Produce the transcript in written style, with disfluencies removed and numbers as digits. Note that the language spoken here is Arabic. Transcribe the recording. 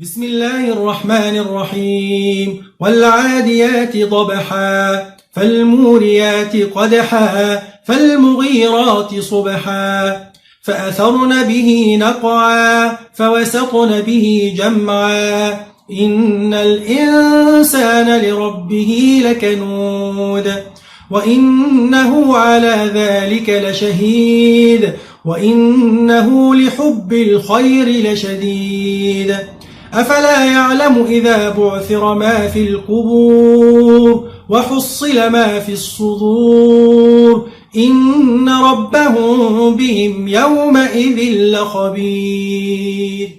بسم الله الرحمن الرحيم والعاديات ضبحا فالموريات قدحا فالمغيرات صبحا فأثرن به نقعا فوسطن به جمعا إن الإنسان لربه لكنود وإنه على ذلك لشهيد وإنه لحب الخير لشديد أفلا يعلم إذا بعثر ما في القبور وحصل ما في الصدور إن ربهم بهم يومئذ لخبير.